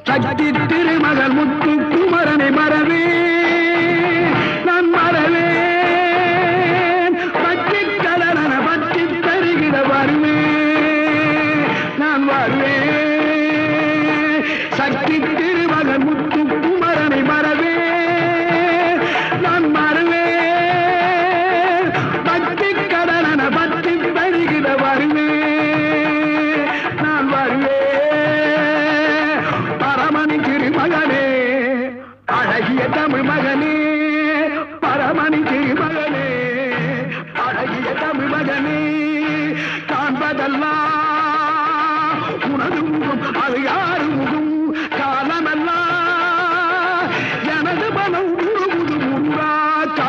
சக்தி திருமகள் முத்து குமரனை மறவே நான் மறவேன் பற்றி கடன பற்றி தருகிற வருவேன் நான் வருவேன் சக்தி திருமகள் முத்து குமரனை மறவே நான் மறவேன் பற்றி கடன பற்றி தருகிற வருவேன் நான் வருவேன் பரமணி திருமகனே அழகிய தமிழ் மகனே பரமணி திருமகனே அழகிய தமிழ் மகனே காண்பதெல்லாம்